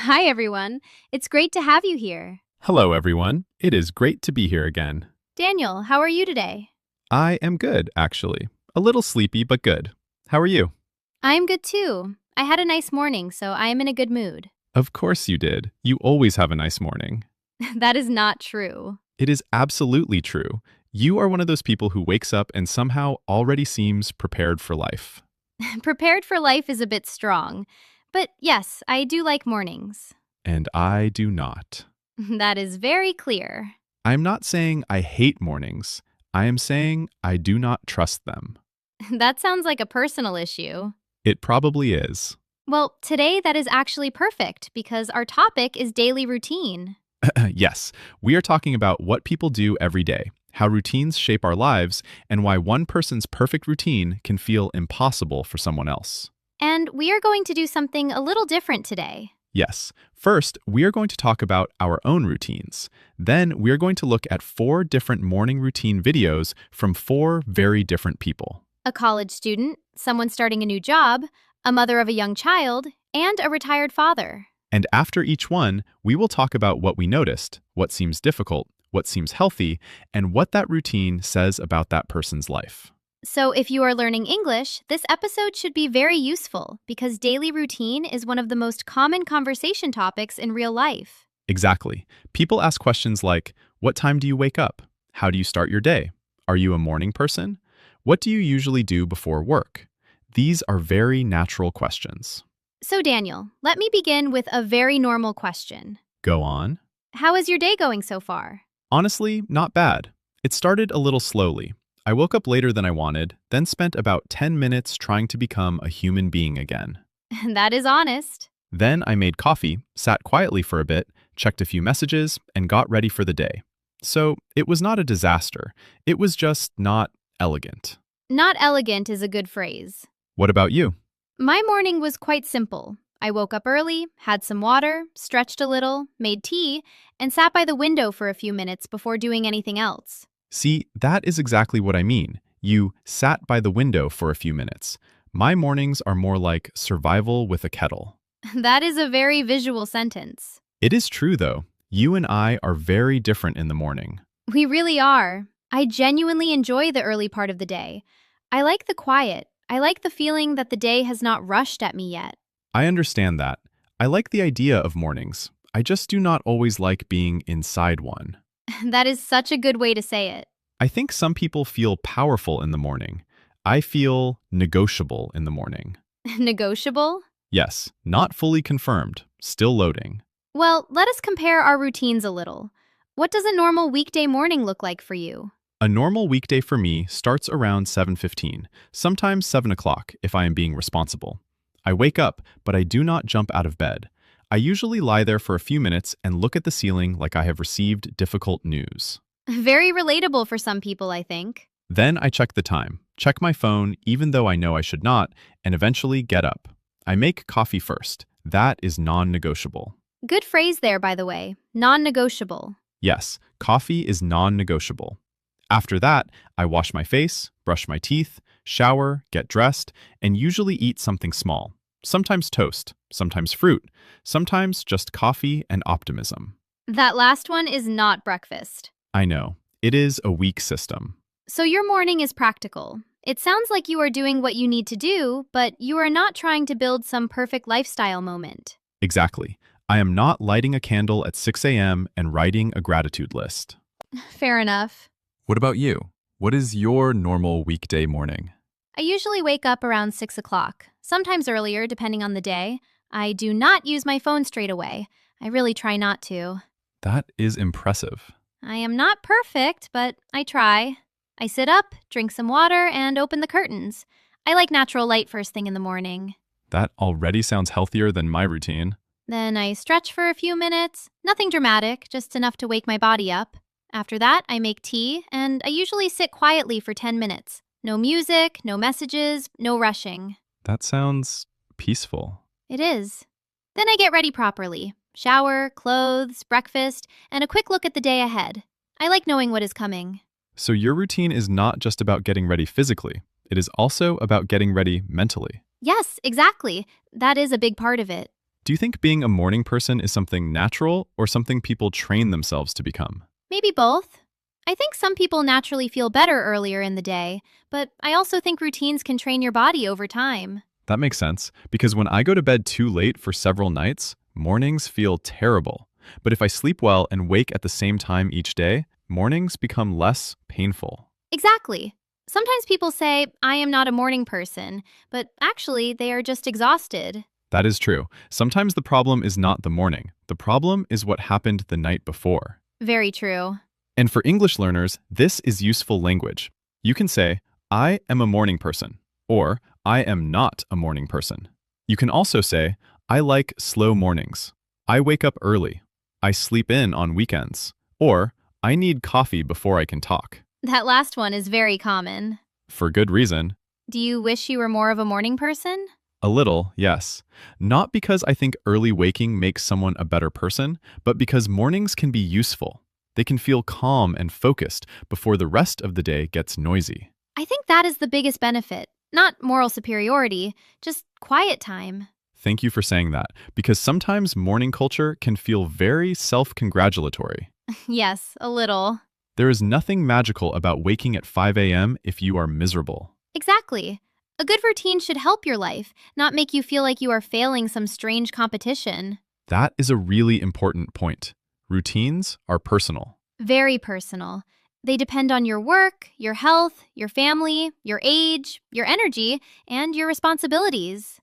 Hi, everyone. It's great to have you here. Hello, everyone. It is great to be here again. Daniel, how are you today? I am good, actually. A little sleepy, but good. How are you? I'm good too. I had a nice morning, so I am in a good mood. Of course you did. You always have a nice morning. That is not true. It is absolutely true. You are one of those people who wakes up and somehow already seems prepared for life. Prepared for life is a bit strong. But yes, I do like mornings. And I do not. That is very clear. I'm not saying I hate mornings. I am saying I do not trust them. That sounds like a personal issue. It probably is. Well, today that is actually perfect because our topic is daily routine. Yes, we are talking about what people do every day, how routines shape our lives, and why one person's perfect routine can feel impossible for someone else. And we are going to do something a little different today. Yes, first, we are going to talk about our own routines. Then, we are going to look at 4 different morning routine videos from 4 very different people. A college student, someone starting a new job, a mother of a young child, and a retired father. And after each one, we will talk about what we noticed, what seems difficult, what seems healthy, and what that routine says about that person's life. So if you are learning English, this episode should be very useful because daily routine is one of the most common conversation topics in real life. Exactly. People ask questions like, what time do you wake up? How do you start your day? Are you a morning person? What do you usually do before work? These are very natural questions. So Daniel, let me begin with a very normal question. Go on. How is your day going so far? Honestly, not bad. It started a little slowly. I woke up later than I wanted, then spent about 10 minutes trying to become a human being again. That is honest. Then I made coffee, sat quietly for a bit, checked a few messages, and got ready for the day. So it was not a disaster. It was just not elegant. Not elegant is a good phrase. What about you? My morning was quite simple. I woke up early, had some water, stretched a little, made tea, and sat by the window for a few minutes before doing anything else. See, that is exactly what I mean. You sat by the window for a few minutes. My mornings are more like survival with a kettle. That is a very visual sentence. It is true, though. You and I are very different in the morning. We really are. I genuinely enjoy the early part of the day. I like the quiet. I like the feeling that the day has not rushed at me yet. I understand that. I like the idea of mornings. I just do not always like being inside one. That is such a good way to say it. I think some people feel powerful in the morning. I feel negotiable in the morning. Negotiable? Yes, not fully confirmed, still loading. Well, let us compare our routines a little. What does a normal weekday morning look like for you? A normal weekday for me starts around 7:15, sometimes 7 o'clock if I am being responsible. I wake up, but I do not jump out of bed. I usually lie there for a few minutes and look at the ceiling like I have received difficult news. Very relatable for some people, I think. Then I check the time, check my phone even though I know I should not, and eventually get up. I make coffee first. That is non-negotiable. Good phrase there, by the way. Non-negotiable. Yes, coffee is non-negotiable. After that, I wash my face, brush my teeth, shower, get dressed, and usually eat something small. Sometimes toast, sometimes fruit, sometimes just coffee and optimism. That last one is not breakfast. I know, it is a weak system. So your morning is practical. It sounds like you are doing what you need to do, but you are not trying to build some perfect lifestyle moment. Exactly. I am not lighting a candle at 6 a.m. and writing a gratitude list. Fair enough. What about you? What is your normal weekday morning? I usually wake up around 6 o'clock, sometimes earlier depending on the day. I do not use my phone straight away. I really try not to. That is impressive. I am not perfect, but I try. I sit up, drink some water, and open the curtains. I like natural light first thing in the morning. That already sounds healthier than my routine. Then I stretch for a few minutes. Nothing dramatic, just enough to wake my body up. After that, I make tea, and I usually sit quietly for 10 minutes. No music, no messages, no rushing. That sounds peaceful. It is. Then I get ready properly. Shower, clothes, breakfast, and a quick look at the day ahead. I like knowing what is coming. So your routine is not just about getting ready physically. It is also about getting ready mentally. Yes, exactly. That is a big part of it. Do you think being a morning person is something natural or something people train themselves to become? Maybe both. I think some people naturally feel better earlier in the day, but I also think routines can train your body over time. That makes sense, because when I go to bed too late for several nights, mornings feel terrible. But if I sleep well and wake at the same time each day, mornings become less painful. Exactly. Sometimes people say, I am not a morning person, but actually, they are just exhausted. That is true. Sometimes the problem is not the morning. The problem is what happened the night before. Very true. And for English learners, this is useful language. You can say, I am a morning person, or I am not a morning person. You can also say, I like slow mornings. I wake up early. I sleep in on weekends. Or, I need coffee before I can talk. That last one is very common. For good reason. Do you wish you were more of a morning person? A little, yes. Not because I think early waking makes someone a better person, but because mornings can be useful. They can feel calm and focused before the rest of the day gets noisy. I think that is the biggest benefit. Not moral superiority, just quiet time. Thank you for saying that, because sometimes morning culture can feel very self-congratulatory. Yes, a little. There is nothing magical about waking at 5 a.m. if you are miserable. Exactly. A good routine should help your life, not make you feel like you are failing some strange competition. That is a really important point. Routines are personal. Very personal. They depend on your work, your health, your family, your age, your energy, and your responsibilities.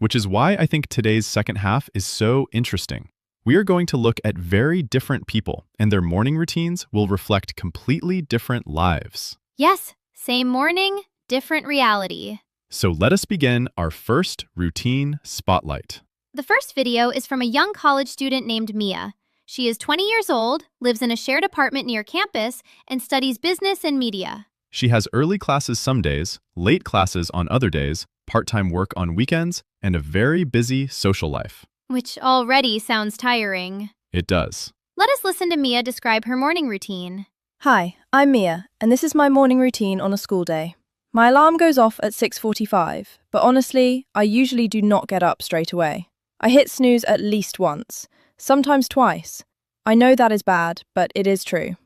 Which is why I think today's second half is so interesting. We are going to look at very different people, and their morning routines will reflect completely different lives. Yes, same morning, different reality. So let us begin our first routine spotlight. The first video is from a young college student named Mia. She is 20 years old, lives in a shared apartment near campus, and studies business and media. She has early classes some days, late classes on other days, part-time work on weekends, and a very busy social life. Which already sounds tiring. It does. Let us listen to Mia describe her morning routine. Hi, I'm Mia, and this is my morning routine on a school day. My alarm goes off at 6:45, but honestly, I usually do not get up straight away. I hit snooze at least once, sometimes twice. I know that is bad, but it is true.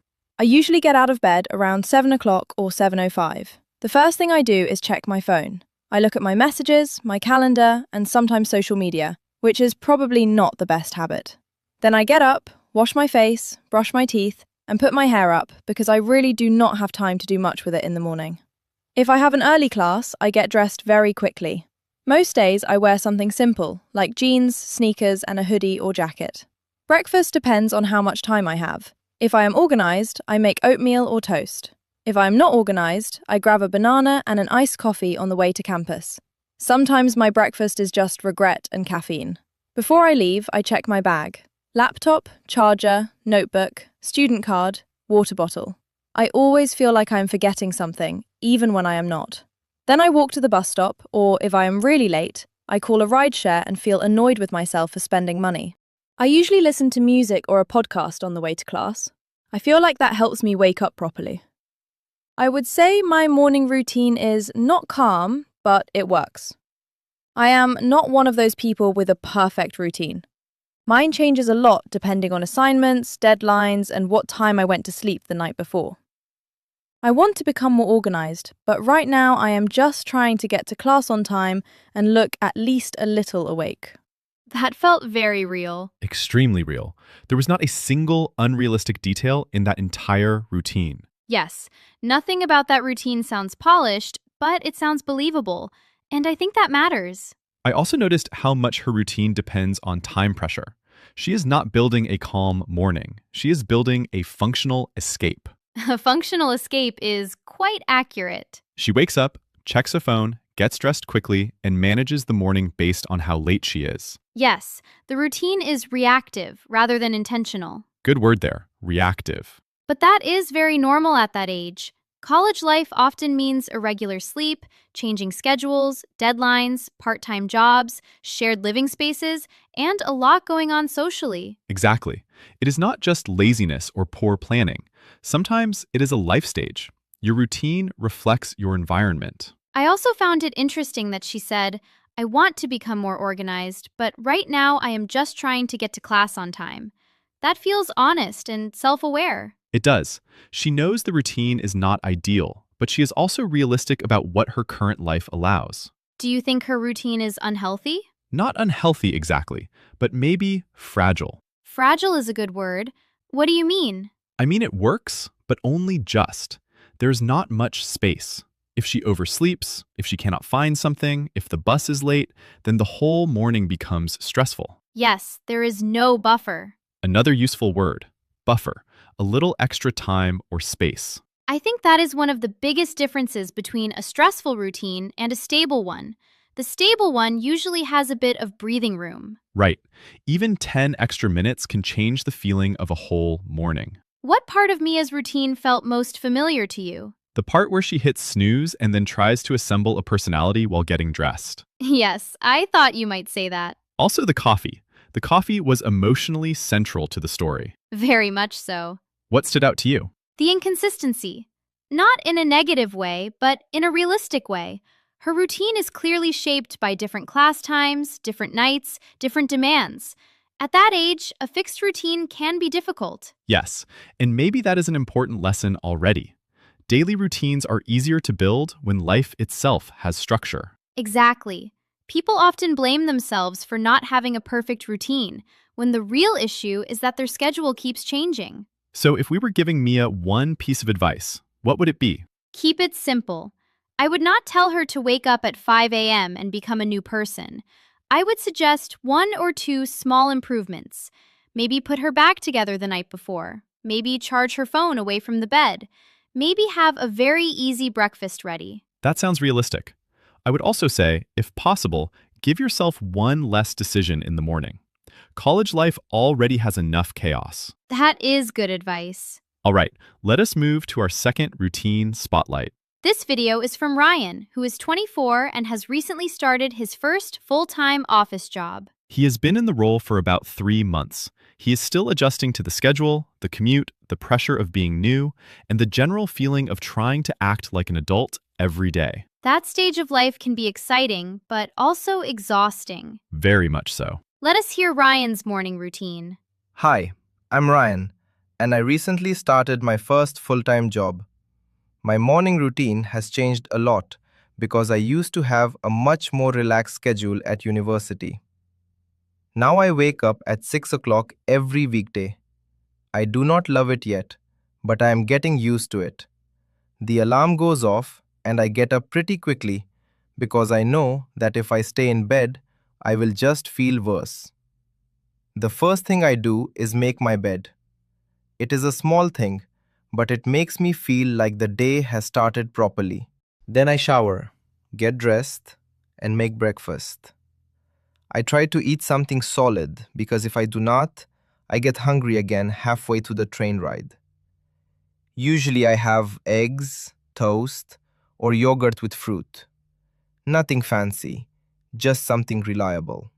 I usually get out of bed around 7 o'clock or 7:05. The first thing I do is check my phone. I look at my messages, my calendar, and sometimes social media, which is probably not the best habit. Then I get up, wash my face, brush my teeth, and put my hair up because I really do not have time to do much with it in the morning. If I have an early class, I get dressed very quickly. Most days I wear something simple, like jeans, sneakers, and a hoodie or jacket. Breakfast depends on how much time I have. If I am organised, I make oatmeal or toast. If I am not organised, I grab a banana and an iced coffee on the way to campus. Sometimes my breakfast is just regret and caffeine. Before I leave, I check my bag. Laptop, charger, notebook, student card, water bottle. I always feel like I am forgetting something, even when I am not. Then I walk to the bus stop, or if I am really late, I call a rideshare and feel annoyed with myself for spending money. I usually listen to music or a podcast on the way to class. I feel like that helps me wake up properly. I would say my morning routine is not calm, but it works. I am not one of those people with a perfect routine. Mine changes a lot depending on assignments, deadlines, and what time I went to sleep the night before. I want to become more organised, but right now I am just trying to get to class on time and look at least a little awake. That felt very real. Extremely real. There was not a single unrealistic detail in that entire routine. Yes, nothing about that routine sounds polished, but it sounds believable, and I think that matters. I also noticed how much her routine depends on time pressure. She is not building a calm morning. She is building a functional escape. A functional escape is quite accurate. She wakes up, checks a phone, gets dressed quickly, and manages the morning based on how late she is. Yes, the routine is reactive rather than intentional. Good word there, reactive. But that is very normal at that age. College life often means irregular sleep, changing schedules, deadlines, part-time jobs, shared living spaces, and a lot going on socially. Exactly. It is not just laziness or poor planning. Sometimes it is a life stage. Your routine reflects your environment. I also found it interesting that she said, I want to become more organized, but right now I am just trying to get to class on time. That feels honest and self aware. It does. She knows the routine is not ideal, but she is also realistic about what her current life allows. Do you think her routine is unhealthy? Not unhealthy exactly, but maybe fragile. Fragile is a good word. What do you mean? I mean, it works, but only just. There's not much space. If she oversleeps, if she cannot find something, if the bus is late, then the whole morning becomes stressful. Yes, there is no buffer. Another useful word, buffer, a little extra time or space. I think that is one of the biggest differences between a stressful routine and a stable one. The stable one usually has a bit of breathing room. Right. Even 10 extra minutes can change the feeling of a whole morning. What part of Mia's routine felt most familiar to you? The part where she hits snooze and then tries to assemble a personality while getting dressed. Yes, I thought you might say that. Also the coffee. The coffee was emotionally central to the story. Very much so. What stood out to you? The inconsistency. Not in a negative way, but in a realistic way. Her routine is clearly shaped by different class times, different nights, different demands. At that age, a fixed routine can be difficult. Yes, and maybe that is an important lesson already. Daily routines are easier to build when life itself has structure. Exactly. People often blame themselves for not having a perfect routine, when the real issue is that their schedule keeps changing. So if we were giving Mia one piece of advice, what would it be? Keep it simple. I would not tell her to wake up at 5 a.m. and become a new person. I would suggest 1 or 2 small improvements. Maybe put her back together the night before. Maybe charge her phone away from the bed. Maybe have a very easy breakfast ready. That sounds realistic. I would also say, if possible, give yourself one less decision in the morning. College life already has enough chaos. That is good advice. All right, let us move to our second routine spotlight. This video is from Ryan, who is 24 and has recently started his first full-time office job. He has been in the role for about 3 months. He is still adjusting to the schedule, the commute, the pressure of being new, and the general feeling of trying to act like an adult every day. That stage of life can be exciting, but also exhausting. Very much so. Let us hear Ryan's morning routine. Hi, I'm Ryan, and I recently started my first full-time job. My morning routine has changed a lot because I used to have a much more relaxed schedule at university. Now I wake up at 6 o'clock every weekday. I do not love it yet, but I am getting used to it. The alarm goes off and I get up pretty quickly because I know that if I stay in bed, I will just feel worse. The first thing I do is make my bed. It is a small thing, but it makes me feel like the day has started properly. Then I shower, get dressed, and make breakfast. I try to eat something solid because if I do not, I get hungry again halfway through the train ride. Usually I have eggs, toast, or yogurt with fruit. Nothing fancy, just something reliable.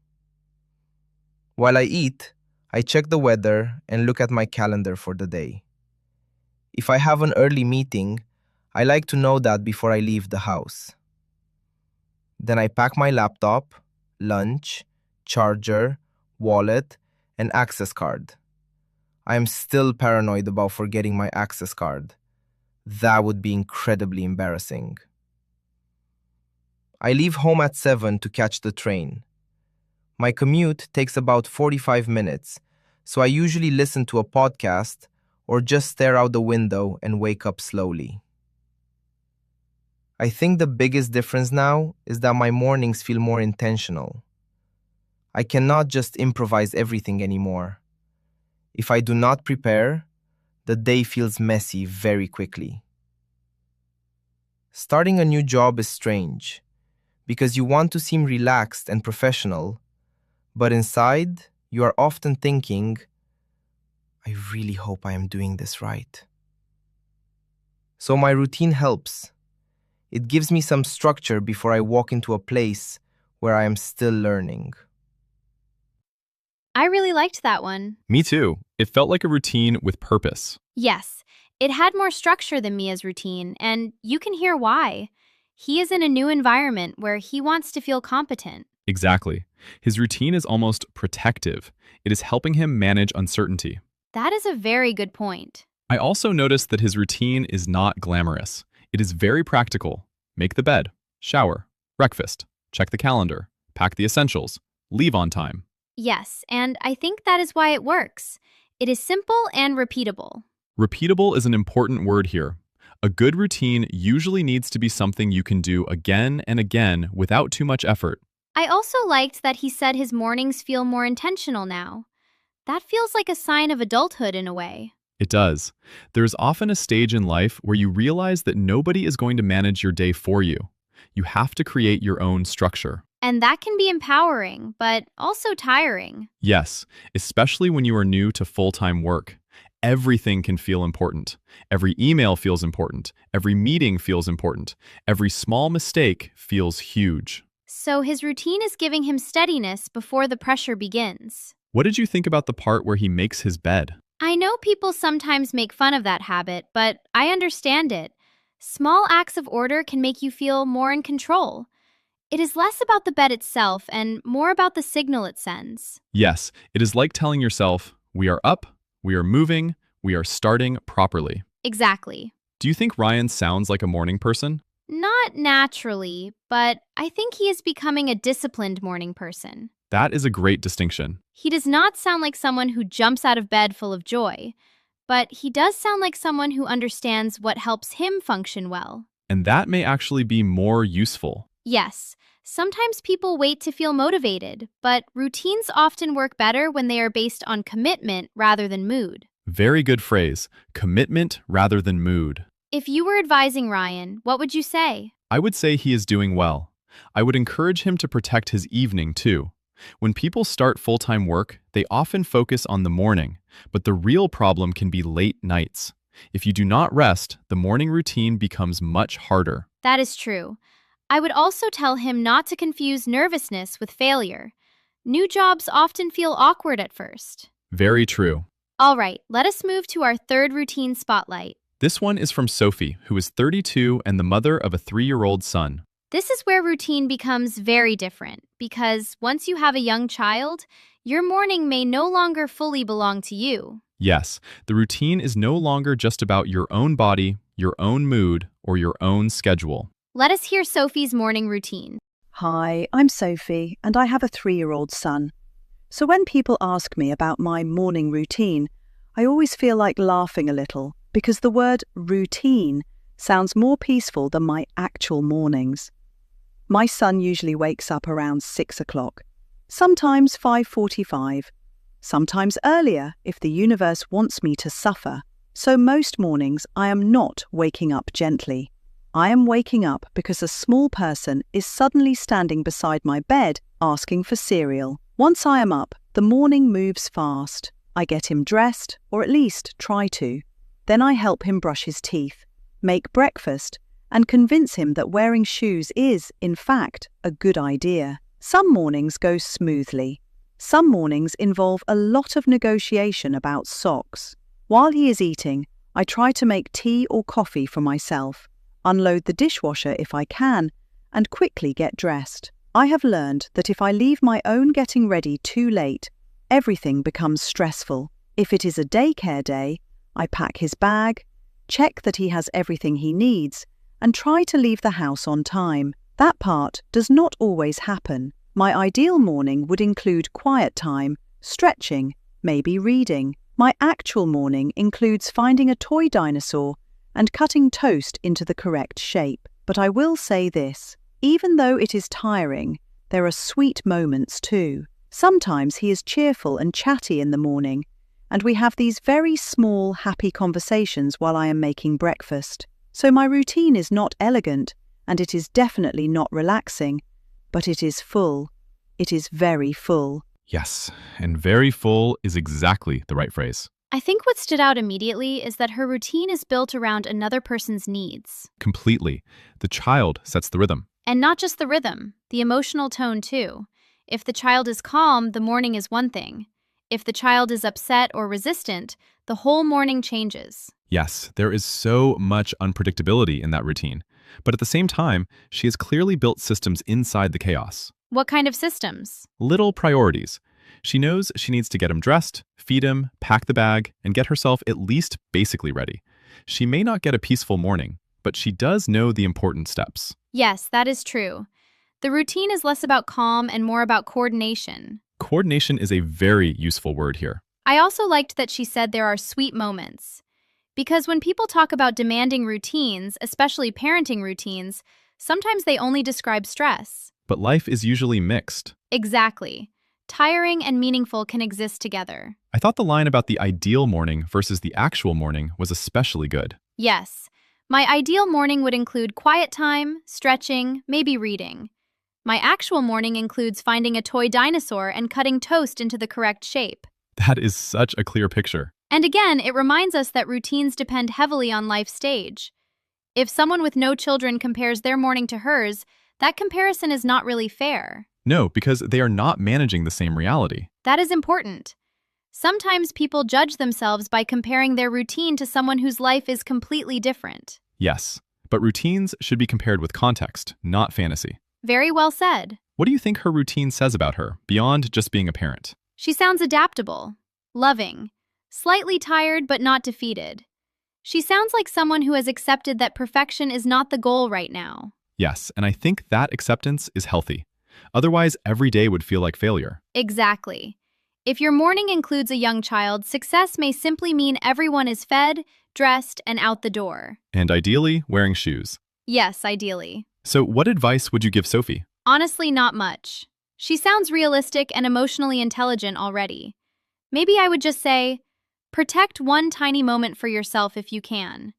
While I eat, I check the weather and look at my calendar for the day. If I have an early meeting, I like to know that before I leave the house. Then I pack my laptop, lunch, charger, wallet, and access card. I am still paranoid about forgetting my access card. That would be incredibly embarrassing. I leave home at 7 to catch the train. My commute takes about 45 minutes, so I usually listen to a podcast or just stare out the window and wake up slowly. I think the biggest difference now is that my mornings feel more intentional. I cannot just improvise everything anymore. If I do not prepare, the day feels messy very quickly. Starting a new job is strange because you want to seem relaxed and professional, but inside you are often thinking, I really hope I am doing this right. So my routine helps. It gives me some structure before I walk into a place where I am still learning. I really liked that one. Me too. It felt like a routine with purpose. Yes, it had more structure than Mia's routine, and you can hear why. He is in a new environment where he wants to feel competent. Exactly. His routine is almost protective. It is helping him manage uncertainty. That is a very good point. I also noticed that his routine is not glamorous. It is very practical. Make the bed, shower, breakfast, check the calendar, pack the essentials, leave on time. Yes, and I think that is why it works. It is simple and repeatable. Repeatable is an important word here. A good routine usually needs to be something you can do again and again without too much effort. I also liked that he said his mornings feel more intentional now. That feels like a sign of adulthood in a way. It does. There's often a stage in life where you realize that nobody is going to manage your day for you. You have to create your own structure. And that can be empowering, but also tiring. Yes, especially when you are new to full-time work. Everything can feel important. Every email feels important. Every meeting feels important. Every small mistake feels huge. So his routine is giving him steadiness before the pressure begins. What did you think about the part where he makes his bed? I know people sometimes make fun of that habit, but I understand it. Small acts of order can make you feel more in control. It is less about the bed itself and more about the signal it sends. Yes, it is like telling yourself, we are up, we are moving, we are starting properly. Exactly. Do you think Ryan sounds like a morning person? Not naturally, but I think he is becoming a disciplined morning person. That is a great distinction. He does not sound like someone who jumps out of bed full of joy, but he does sound like someone who understands what helps him function well. And that may actually be more useful. Yes, sometimes people wait to feel motivated, but routines often work better when they are based on commitment rather than mood. Very good phrase. Commitment rather than mood. If you were advising Ryan, what would you say? I would say he is doing well. I would encourage him to protect his evening too. When people start full-time work, they often focus on the morning, but the real problem can be late nights. If you do not rest, the morning routine becomes much harder. That is true. I would also tell him not to confuse nervousness with failure. New jobs often feel awkward at first. Very true. All right, let us move to our third routine spotlight. This one is from Sophie, who is 32 and the mother of a 3-year-old son. This is where routine becomes very different, because once you have a young child, your morning may no longer fully belong to you. Yes, the routine is no longer just about your own body, your own mood, or your own schedule. Let us hear Sophie's morning routine. Hi, I'm Sophie, and I have a 3-year-old son. So when people ask me about my morning routine, I always feel like laughing a little, because the word routine sounds more peaceful than my actual mornings. My son usually wakes up around 6 o'clock, sometimes 5:45, sometimes earlier if the universe wants me to suffer. So most mornings I am not waking up gently. I am waking up because a small person is suddenly standing beside my bed asking for cereal. Once I am up, the morning moves fast. I get him dressed, or at least try to. Then I help him brush his teeth, make breakfast, and convince him that wearing shoes is, in fact, a good idea. Some mornings go smoothly. Some mornings involve a lot of negotiation about socks. While he is eating, I try to make tea or coffee for myself, unload the dishwasher if I can, and quickly get dressed. I have learned that if I leave my own getting ready too late, everything becomes stressful. If it is a daycare day, I pack his bag, check that he has everything he needs, and try to leave the house on time. That part does not always happen. My ideal morning would include quiet time, stretching, maybe reading. My actual morning includes finding a toy dinosaur and cutting toast into the correct shape. But I will say this, even though it is tiring, there are sweet moments too. Sometimes he is cheerful and chatty in the morning, and we have these very small, happy conversations while I am making breakfast. So my routine is not elegant, and it is definitely not relaxing, but it is full. It is very full. Yes, and very full is exactly the right phrase. I think what stood out immediately is that her routine is built around another person's needs. Completely. The child sets the rhythm. And not just the rhythm, the emotional tone too. If the child is calm, the morning is one thing. If the child is upset or resistant, the whole morning changes. Yes, there is so much unpredictability in that routine. But at the same time, she has clearly built systems inside the chaos. What kind of systems? Little priorities. She knows she needs to get him dressed, feed him, pack the bag, and get herself at least basically ready. She may not get a peaceful morning, but she does know the important steps. Yes, that is true. The routine is less about calm and more about coordination. Coordination is a very useful word here. I also liked that she said there are sweet moments. Because when people talk about demanding routines, especially parenting routines, sometimes they only describe stress. But life is usually mixed. Exactly. Tiring and meaningful can exist together. I thought the line about the ideal morning versus the actual morning was especially good. Yes. My ideal morning would include quiet time, stretching, maybe reading. My actual morning includes finding a toy dinosaur and cutting toast into the correct shape. That is such a clear picture. And again, it reminds us that routines depend heavily on life stage. If someone with no children compares their morning to hers, that comparison is not really fair. No, because they are not managing the same reality. That is important. Sometimes people judge themselves by comparing their routine to someone whose life is completely different. Yes, but routines should be compared with context, not fantasy. Very well said. What do you think her routine says about her, beyond just being a parent? She sounds adaptable, loving, slightly tired but not defeated. She sounds like someone who has accepted that perfection is not the goal right now. Yes, and I think that acceptance is healthy. Otherwise, every day would feel like failure. Exactly. If your morning includes a young child, success may simply mean everyone is fed, dressed, and out the door. And ideally, wearing shoes. Yes, ideally. So what advice would you give Sophie? Honestly, not much. She sounds realistic and emotionally intelligent already. Maybe I would just say, protect one tiny moment for yourself if you can.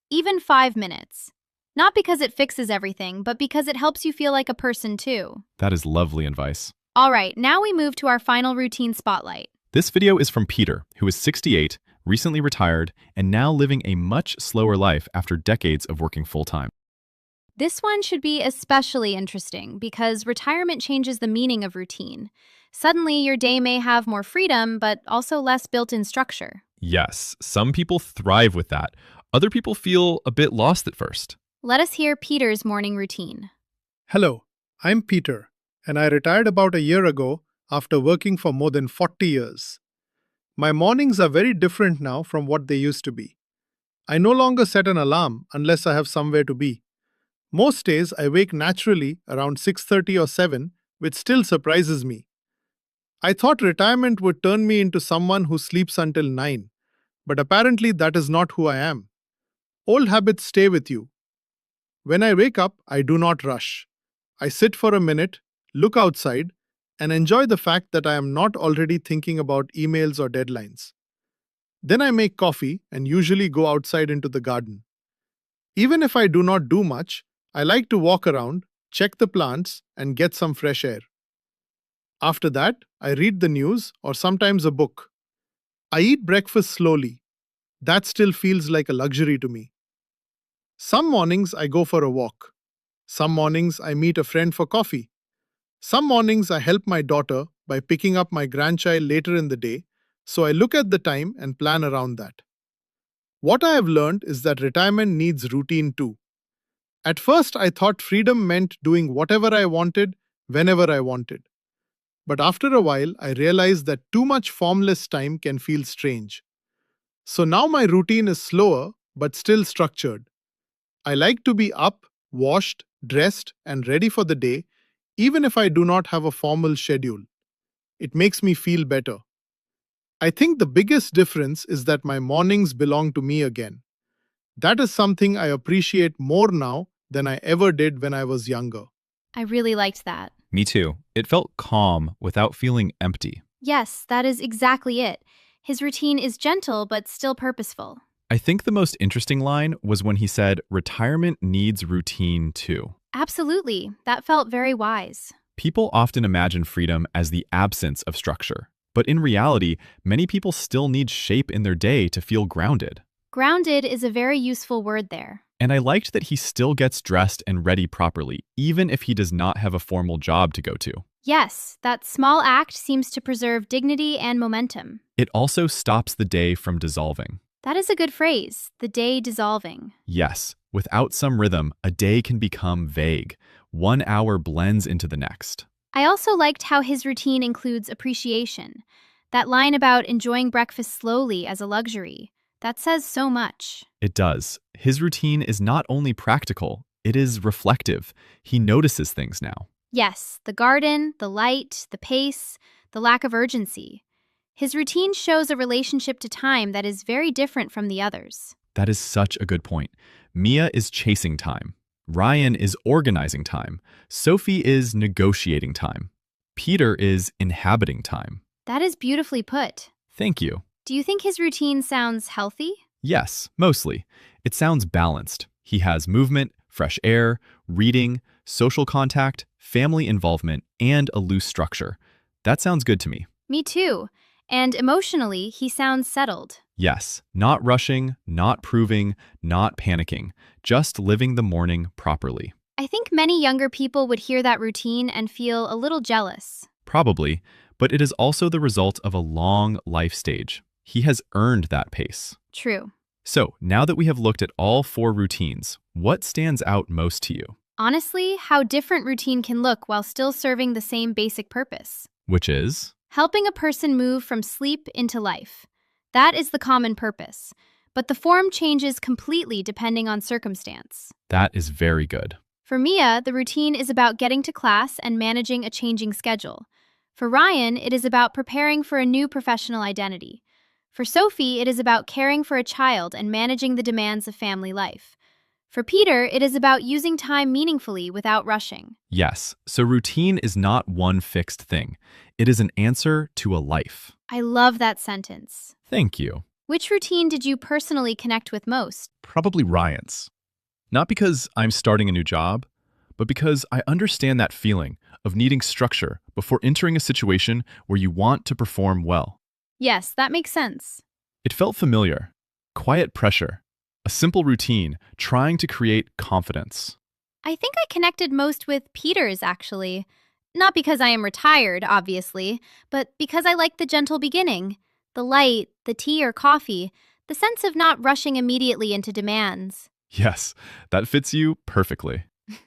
Even 5 minutes. Not because it fixes everything, but because it helps you feel like a person too. That is lovely advice. All right, now we move to our final routine spotlight. This video is from Peter, who is 68, recently retired, and now living a much slower life after decades of working full-time. This one should be especially interesting because retirement changes the meaning of routine. Suddenly, your day may have more freedom, but also less built-in structure. Yes, some people thrive with that. Other people feel a bit lost at first. Let us hear Peter's morning routine. Hello, I'm Peter, and I retired about a year ago after working for more than 40 years. My mornings are very different now from what they used to be. I no longer set an alarm unless I have somewhere to be. Most days I wake naturally around 6:30 or 7, which still surprises me. I thought retirement would turn me into someone who sleeps until 9, but apparently that is not who I am. Old habits stay with you. When I wake up, I do not rush. I sit for a minute, look outside, and enjoy the fact that I am not already thinking about emails or deadlines. Then I make coffee and usually go outside into the garden. Even if I do not do much, I like to walk around, check the plants, and get some fresh air. After that, I read the news or sometimes a book. I eat breakfast slowly. That still feels like a luxury to me. Some mornings I go for a walk. Some mornings I meet a friend for coffee. Some mornings I help my daughter by picking up my grandchild later in the day, so I look at the time and plan around that. What I have learned is that retirement needs routine too. At first, I thought freedom meant doing whatever I wanted, whenever I wanted. But after a while, I realized that too much formless time can feel strange. So now my routine is slower, but still structured. I like to be up, washed, dressed, and ready for the day, even if I do not have a formal schedule. It makes me feel better. I think the biggest difference is that my mornings belong to me again. That is something I appreciate more now than I ever did when I was younger. I really liked that. Me too. It felt calm without feeling empty. Yes, that is exactly it. His routine is gentle but still purposeful. I think the most interesting line was when he said, retirement needs routine too. Absolutely. That felt very wise. People often imagine freedom as the absence of structure. But in reality, many people still need shape in their day to feel grounded. Grounded is a very useful word there. And I liked that he still gets dressed and ready properly, even if he does not have a formal job to go to. Yes, that small act seems to preserve dignity and momentum. It also stops the day from dissolving. That is a good phrase, the day dissolving. Yes, without some rhythm, a day can become vague. 1 hour blends into the next. I also liked how his routine includes appreciation. That line about enjoying breakfast slowly as a luxury, that says so much. It does. His routine is not only practical, it is reflective. He notices things now. Yes, the garden, the light, the pace, the lack of urgency. His routine shows a relationship to time that is very different from the others. That is such a good point. Mia is chasing time. Ryan is organizing time. Sophie is negotiating time. Peter is inhabiting time. That is beautifully put. Thank you. Do you think his routine sounds healthy? Yes, mostly. It sounds balanced. He has movement, fresh air, reading, social contact, family involvement, and a loose structure. That sounds good to me. Me too. And emotionally, he sounds settled. Yes, not rushing, not proving, not panicking, just living the morning properly. I think many younger people would hear that routine and feel a little jealous. Probably, but it is also the result of a long life stage. He has earned that pace. True. So, now that we have looked at all 4 routines, what stands out most to you? Honestly, how different routine can look while still serving the same basic purpose. Which is? Helping a person move from sleep into life. That is the common purpose. But the form changes completely depending on circumstance. That is very good. For Mia, the routine is about getting to class and managing a changing schedule. For Ryan, it is about preparing for a new professional identity. For Sophie, it is about caring for a child and managing the demands of family life. For Peter, it is about using time meaningfully without rushing. Yes, so routine is not one fixed thing. It is an answer to a life. I love that sentence. Thank you. Which routine did you personally connect with most? Probably Ryan's. Not because I'm starting a new job, but because I understand that feeling of needing structure before entering a situation where you want to perform well. Yes, that makes sense. It felt familiar. Quiet pressure. A simple routine trying to create confidence. I think I connected most with Peter's, actually. Not because I am retired, obviously, but because I like the gentle beginning. The light, the tea or coffee, the sense of not rushing immediately into demands. Yes, that fits you perfectly.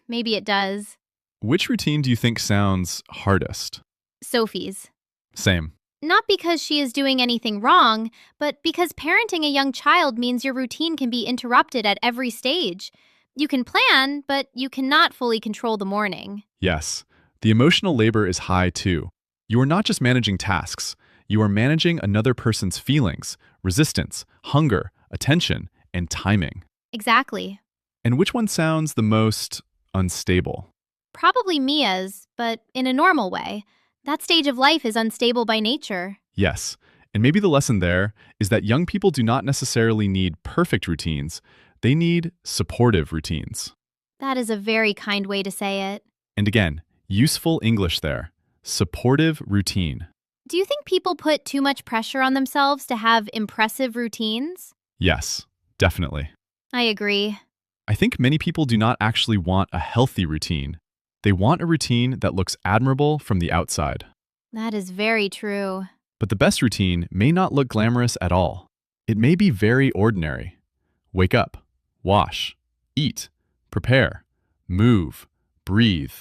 Maybe it does. Which routine do you think sounds hardest? Sophie's. Same. Not because she is doing anything wrong, but because parenting a young child means your routine can be interrupted at every stage. You can plan, but you cannot fully control the morning. Yes, the emotional labor is high too. You are not just managing tasks, you are managing another person's feelings, resistance, hunger, attention, and timing. Exactly. And which one sounds the most unstable? Probably Mia's, but in a normal way. That stage of life is unstable by nature. Yes, and maybe the lesson there is that young people do not necessarily need perfect routines, they need supportive routines. That is a very kind way to say it. And again, useful English there. Supportive routine. Do you think people put too much pressure on themselves to have impressive routines? Yes, definitely. I agree. I think many people do not actually want a healthy routine. They want a routine that looks admirable from the outside. That is very true. But the best routine may not look glamorous at all. It may be very ordinary. Wake up, wash, eat, prepare, move, breathe,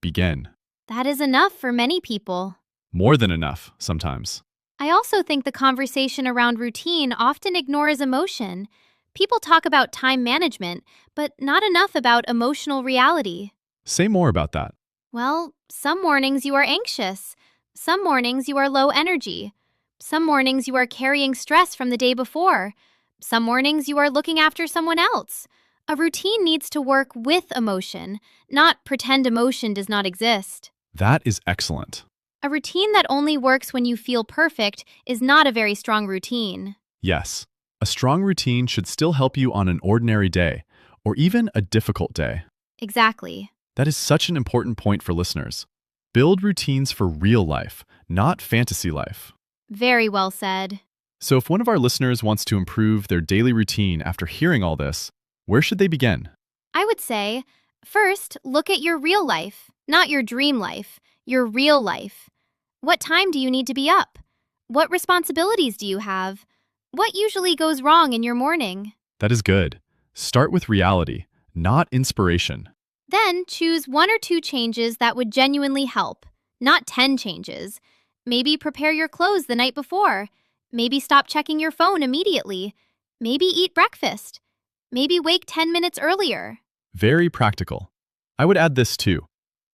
begin. That is enough for many people. More than enough, sometimes. I also think the conversation around routine often ignores emotion. People talk about time management, but not enough about emotional reality. Say more about that. Well, some mornings you are anxious. Some mornings you are low energy. Some mornings you are carrying stress from the day before. Some mornings you are looking after someone else. A routine needs to work with emotion, not pretend emotion does not exist. That is excellent. A routine that only works when you feel perfect is not a very strong routine. Yes, a strong routine should still help you on an ordinary day, or even a difficult day. Exactly. That is such an important point for listeners. Build routines for real life, not fantasy life. Very well said. So if one of our listeners wants to improve their daily routine after hearing all this, where should they begin? I would say, first, look at your real life, not your dream life. Your real life. What time do you need to be up? What responsibilities do you have? What usually goes wrong in your morning? That is good. Start with reality, not inspiration. Then choose 1 or 2 changes that would genuinely help, not 10 changes. Maybe prepare your clothes the night before. Maybe stop checking your phone immediately. Maybe eat breakfast. Maybe wake 10 minutes earlier. Very practical. I would add this too.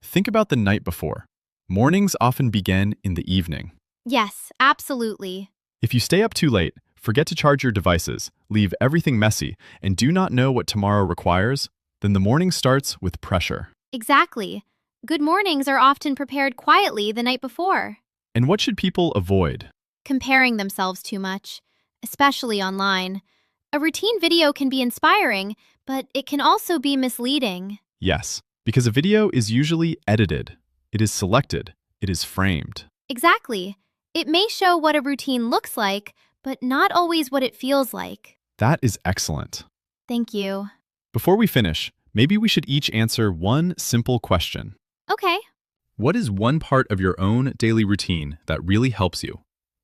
Think about the night before. Mornings often begin in the evening. Yes, absolutely. If you stay up too late, forget to charge your devices, leave everything messy, and do not know what tomorrow requires, then the morning starts with pressure. Exactly. Good mornings are often prepared quietly the night before. And what should people avoid? Comparing themselves too much, especially online. A routine video can be inspiring, but it can also be misleading. Yes, because a video is usually edited. It is selected. It is framed. Exactly. It may show what a routine looks like, but not always what it feels like. That is excellent. Thank you. Before we finish, maybe we should each answer one simple question. Okay. What is one part of your own daily routine that really helps you?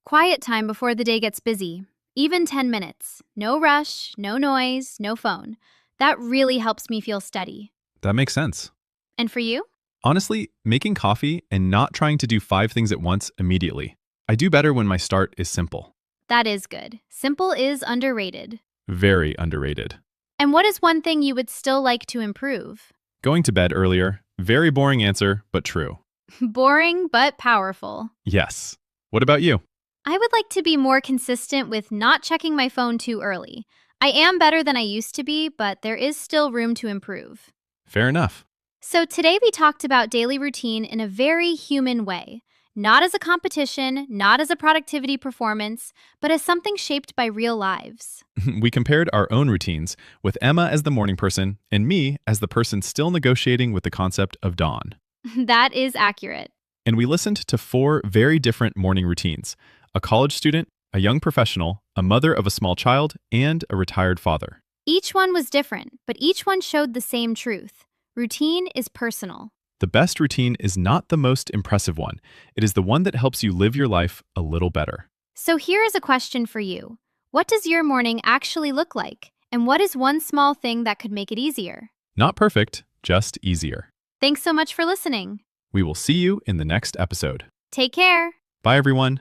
Quiet time before the day gets busy. Even 10 minutes. No rush, no noise, no phone. That really helps me feel steady. That makes sense. And for you? Honestly, making coffee and not trying to do 5 things at once immediately. I do better when my start is simple. That is good. Simple is underrated. Very underrated. And what is one thing you would still like to improve? Going to bed earlier. Very boring answer, but true. Boring but powerful. Yes. What about you? I would like to be more consistent with not checking my phone too early. I am better than I used to be, but there is still room to improve. Fair enough. So today we talked about daily routine in a very human way. Not as a competition, not as a productivity performance, but as something shaped by real lives. We compared our own routines, with Emma as the morning person and me as the person still negotiating with the concept of dawn. That is accurate. And we listened to 4 very different morning routines: a college student, a young professional, a mother of a small child, and a retired father. Each one was different, but each one showed the same truth. Routine is personal. The best routine is not the most impressive one. It is the one that helps you live your life a little better. So here is a question for you. What does your morning actually look like? And what is one small thing that could make it easier? Not perfect, just easier. Thanks so much for listening. We will see you in the next episode. Take care. Bye, everyone.